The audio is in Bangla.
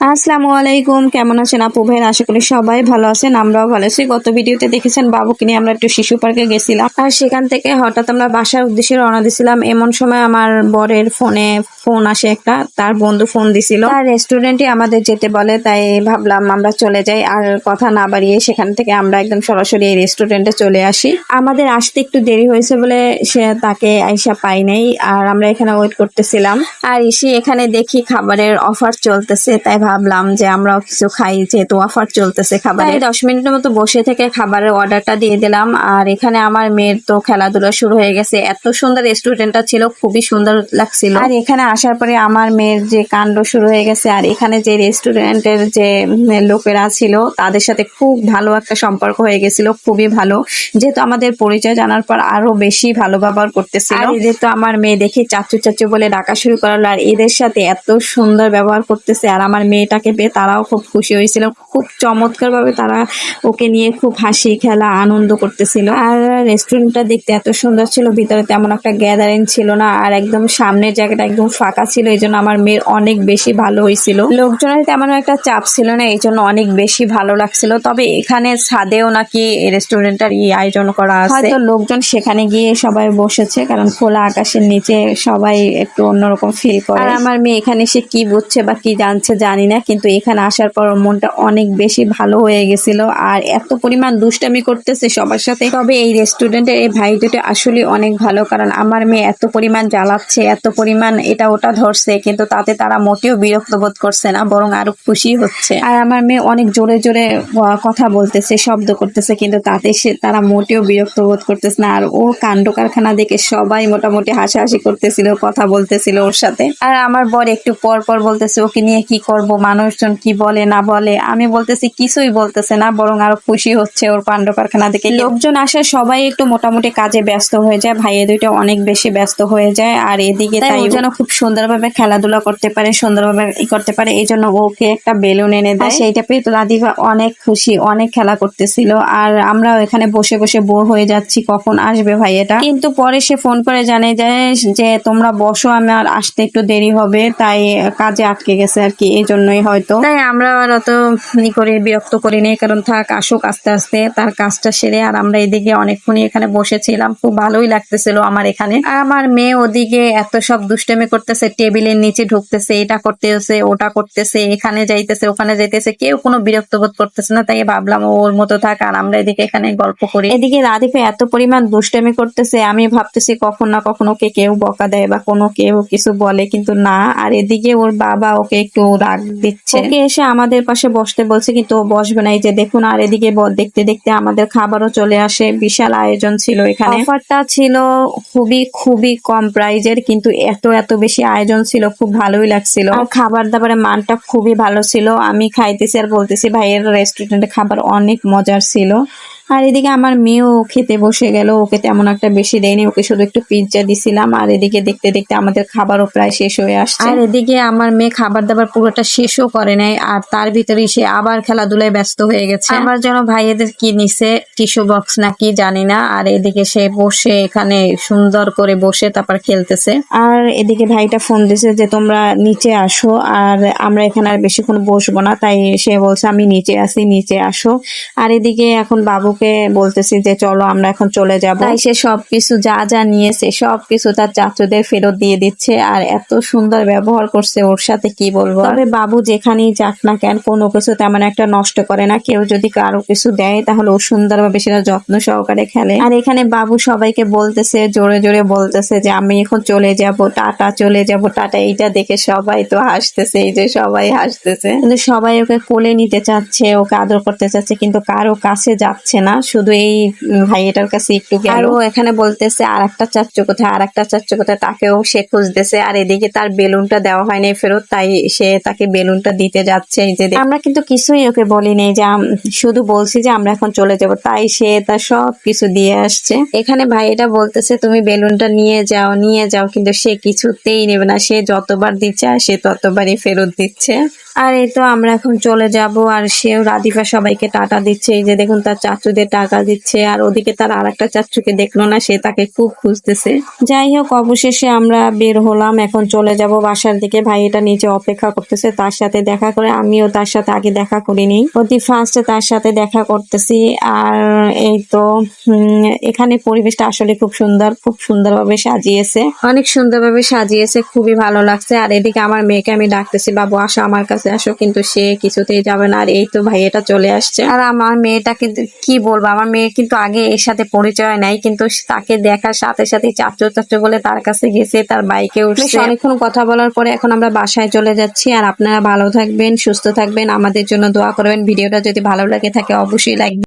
আসসালামু আলাইকুম, কেমন আছেন আপু ভাইরা? আশা করি সবাই ভালো আছেন, আমরাও ভালো আছি। গত ভিডিওতে দেখেছেন বাবুকে নিয়ে আমরা একটু শিশু পার্কে গেছিলাম, আর সেখান থেকে হঠাৎ আমরা বাসার উদ্দেশ্যে রওনা দিছিলাম। এমন সময় আমার বরের ফোনে ফোন আসে, একটা তার বন্ধু ফোন দিছিল, তার রেস্টুরেন্টে আমাদের যেতে বলে। তাই ভাবলাম আমরা চলে যাই, আর কথা না বাড়িয়ে সেখান থেকে আমরা একদম সরাসরি এই রেস্টুরেন্টে চলে আসি। আমাদের আসতে একটু দেরি হয়েছে বলে সে তাকে আইসা পাই নাই, আর আমরা এখানে ওয়েট করতেছিলাম। আর এসে এখানে দেখি খাবারের অফার চলতেছে, তাই ভাবলাম যে আমরাও কিছু খাই, যেহেতু অফার চলতেছে খাবারে। 10 মিনিটের মতো বসে থেকে খাবারের অর্ডারটা দিয়ে দিলাম। আর এখানে আমার মেয়ের তো খেলাধুলা শুরু হয়ে গেছে। এত সুন্দর রেস্টুরেন্টটা ছিল, খুবই সুন্দর লাগছিল। আর এখানে আসার পরে আমার মেয়ের যে কাণ্ড শুরু হয়ে গেছে। আর এখানে যে রেস্টুরেন্টের যে লোকেরা ছিল তাদের সাথে খুব ভালো একটা সম্পর্ক হয়ে গেছিল, খুবই ভালো। যেহেতু আমাদের পরিচয় জানার পর আরো বেশি ভালো ব্যবহার করতেছিল। আর এদের তো আমার মেয়ে দেখে চাচু চাচু বলে ডাকা শুরু করলো, আর এদের সাথে এত সুন্দর ব্যবহার করতেছে। আর আমার মেয়েটাকে পেয়ে তারাও খুব খুশি হয়েছিল, খুব চমৎকার ভাবে তারা ওকে নিয়ে খুব হাসি খেলা আনন্দ করতেছিল। আর রেস্টুরেন্টটা দেখতে এত সুন্দর ছিল, ভিতরে তেমন একটা গ্যাদারিং ছিল না, আর একদম সামনের জায়গাটা একদম ফাঁকা ছিল। এই জন্য আমার মেয়ের অনেক বেশি ভালো হয়েছিল। লোকজনের তেমন একটা চাপ ছিল না, এই জন্য অনেক বেশি ভালো লাগছিল। তবে এখানে ছাদেও নাকি রেস্টুরেন্টের আয়োজন করা আছে, হয়তো লোকজন সেখানে গিয়ে সবাই বসেছে, কারণ খোলা আকাশের নিচে সবাই একটু অন্যরকম ফিল করে। আর আমার মেয়ে এখানে সে কি বুঝছে বা কি জানছে জানি না, কিন্তু এখানে আসার পর মনটা অনেক বেশি ভালো হয়ে গেছিল। আর এত পরিমাণ দুষ্টামি করতেছে সবার সাথে। তবে এই রেস্টুরেন্টের এই ভাই দুটো আসলে অনেক ভালো, কারণ আমার মেয়ে এত পরিমাণ জ্বালাচ্ছে, এত পরিমাণ এটা ওটা ধরছে, কিন্তু তাতে তারা মোটেও বিরক্ত বোধ করছে না, বরং আরো খুশি হচ্ছে। আর আমার মেয়ে অনেক জোরে জোরে কথা বলতেছে, শব্দ করতেছে, কিন্তু তাতে তারা মোটেও বিরক্ত বোধ করতেছে না। আর ওর কাণ্ড কারখানা দেখে সবাই মোটামুটি হাসাহাসি করতেছিল, কথা বলতেছিল ওর সাথে। আর আমার বর একটু পর পর বলতেছে ওকে নিয়ে কি করব, মানুষজন কি বলে না বলে। আমি বলতেছি কিছুই বলতেছে না, বরং আরো খুশি হচ্ছে ওর কাণ্ড কারখানা দেখে। লোকজন আসে, সবাই একটু মোটামুটি কাজে ব্যস্ত হয়ে যায়, ভাইয়ে দুইটা অনেক বেশি ব্যস্ত হয়ে যায়। আর এদিকে তাই যেন খুব সুন্দরভাবে খেলাধুলা করতে পারে, সুন্দরভাবে করতে পারে, এই জন্য ওকে একটা বেলুন এনে দেয়। সেইটা পেয়ে তো রাধিকা অনেক খুশি, অনেক খেলা করতেছিল। আর আমরা এখানে বসে বসে বোর হয়ে যাচ্ছি, কখন আসবে ভাইয়াটা। কিন্তু পরে সে ফোন করে জানিয়ে যায় যে তোমরা বসো, আমার আসতে একটু দেরি হবে, তাই কাজে আটকে গেছে আর কি, এই জন্যই হয়তো। তাই আমরা আর অত করে বিরক্ত করি নাই, কারণ থাক আসুক আস্তে আস্তে তার কাজটা সেরে। আর আমরা এদিকে অনেকক্ষণই এখানে বসেছিলাম, খুব ভালোই লাগতেছিল আমার এখানে। আর আমার মেয়ে ওদিকে এত সব দুষ্টামি করতেছে, টেবিলের নিচে ঢুকতেছে, এটা করতেছে ওটা করতেছে, এখানে যাইতেছে ওখানে যাইতেছে, কেউ কোনো বিরক্ত বোধ করতেছে না। তাই ভাবলাম ওর মতো থাক, আর আমরা এদিকে এখানে গল্প করি। এদিকে রাধিকা এত পরিমাণ দুষ্টামি করতেছে, আমি ভাবতেছি কখন না কখন ওকে কেউ বকা দেয় বা কোনো কেউ কিছু বলে, কিন্তু না। আর এদিকে ওর বাবা ওকে একটু রাগ দিচ্ছে, ওকে এসে আমাদের পাশে বসতে বলছে, কিন্তু ও বসবে না। এই যে দেখুন, আর এদিকে দেখতে দেখতে আমাদের খাবারও চলে আসে। বিশাল আয়োজন ছিল এখানে, অফারটা ছিল খুবই খুবই কম প্রাইজের, কিন্তু এত এত বেশি আয়োজন ছিল, খুব ভালোই লাগছিল। আর খাবার দাবারের মানটা খুবই ভালো ছিল। আমি খাইতেছি আর বলতেছি ভাইয়ের রেস্টুরেন্টে খাবার অনেক মজার ছিল। আর এদিকে আমার মেয়েও খেতে বসে গেল, ওকে তেমন একটা বেশি দেয়নি, ওকে শুধু একটু পিৎজা দিছিলাম। আর এদিকে দেখতে দেখতে আমাদের খাবারও প্রায় শেষ হয়ে আসছে। আর এদিকে আমার মেয়ে খাবার দাবার পুরোটা শেষও করে নাই, আর তার ভিতরেই সে আবার খেলাধুলায় ব্যস্ত হয়ে গেছে। আবার যেন ভাইয়েদের কি নিছে, টিস্যু বক্স নাকি জানি না। আর এদিকে সে বসে এখানে সুন্দর করে বসে তারপর খেলতেছে। আর এদিকে ভাইটা ফোন দিছে যে তোমরা নিচে আসো, আর আমরা এখানে আর বেশিক্ষণ বসবো না। তাই সে বলছে আমি নিচে আসি, নিচে আসো। আর এদিকে এখন বাবুকে বলতেছি যে চলো আমরা এখন চলে যাব। তাই সে সবকিছু যা যা নিয়েছে সবকিছু তার চাচুদের ফেরত দিয়ে দিচ্ছে। আর এত সুন্দর ব্যবহার করছে ওর সাথে, কি বলবো। তবে বাবু যেখানেই যাক না কেন কোনো কিছু তেমন একটা নষ্ট করে না। কেউ যদি কারো কিছু দেয় তাহলে ও সুন্দরভাবে সেটা যত্ন সহকারে খেলে। আর এখানে বাবু সবাইকে বলতেছে, জোরে জোরে বলতেছে যে আমি এখন চলে যাব, টাটা, চলে যাব টাটা। এইটা দেখে সবাই তো হাসতেছে, এই যে সবাই হাসতেছে, কিন্তু সবাই ওকে কোলে নিতে চাচ্ছে, ওকে আদর করতে চাচ্ছে, কিন্তু কারো কাছে যাচ্ছে না, শুধু এই ভাইয়েটার কাছে একটু গেল। আর ও এখানে বলতেছে আর একটা চাচ্চু কোথায়, আর একটা চাচ্চু কোথায়, তাকেও সে খুঁজতেছে। আর এদিকে তার বেলুনটা দেওয়া হয়নি ফেরত, তাই সে তাকে বেলুনটা দিতে যাচ্ছে। এই যে আমরা কিন্তু কিছুই ওকে বলিনি, যে শুধু বলছি যে আমরা এখন চলে যাব, তাই সে তার সব কিছু দিয়ে আসছে। এখানে ভাইটা বলতেছে তুমি বেলুনটা নিয়ে যাও, নিয়ে যাও, কিন্তু সে কিছুতেই নেবে না। সে যতবার দিচ্ছে সে ততবারই ফেরত দিচ্ছে। আর এই তো আমরা এখন চলে যাব, আর সেও রাদিফা সবাইকে টাটা দিচ্ছে। এই যে দেখুন তার চাচুদের টাকা দিচ্ছে, আর ওদিকে তার আরেকটা চাচুকে দেখলো না, সে তাকে খুব খুঁজতেছে। যাই হোক, অবশেষে আমরা বের হলাম, এখন চলে যাব বাসার দিকে। ভাই এটা নিচে অপেক্ষা করতেছে তার সাথে দেখা করে। আমিও তার সাথে আগে দেখা করিনি, অতি ফার্স্টে তার সাথে দেখা করতেছি। আর এই তো এখানে পরিবেশটা আসলে খুব সুন্দর, খুব সুন্দরভাবে সাজিয়েছে, অনেক সুন্দরভাবে সাজিয়েছে, খুবই ভালো লাগছে। আর এদিকে আমার মেয়েকে আমি ডাকতেছি, বাবু আসো আমার কাছে আসো, কিন্তু সে কিছুতেই যাবে না। আর এই তো ভাইয়াটা চলে আসছে। আর আমার মেয়েটা কিন্তু কি বলবো, আমার মেয়ে কিন্তু আগে এর সাথে পরিচয় নাই, কিন্তু তাকে দেখার সাথে সাথে চাচু চাচু বলে তার কাছে গেছে, তার বাইকে উঠছে। অনেকক্ষণ কথা বলার পরে এখন আমরা বাসায় চলে যাচ্ছি। আর আপনারা ভালো থাকবেন, সুস্থ থাকবেন, আমাদের জন্য দোয়া করবেন। ভিডিওটা যদি ভালো লাগে থাকে অবশ্যই লাইক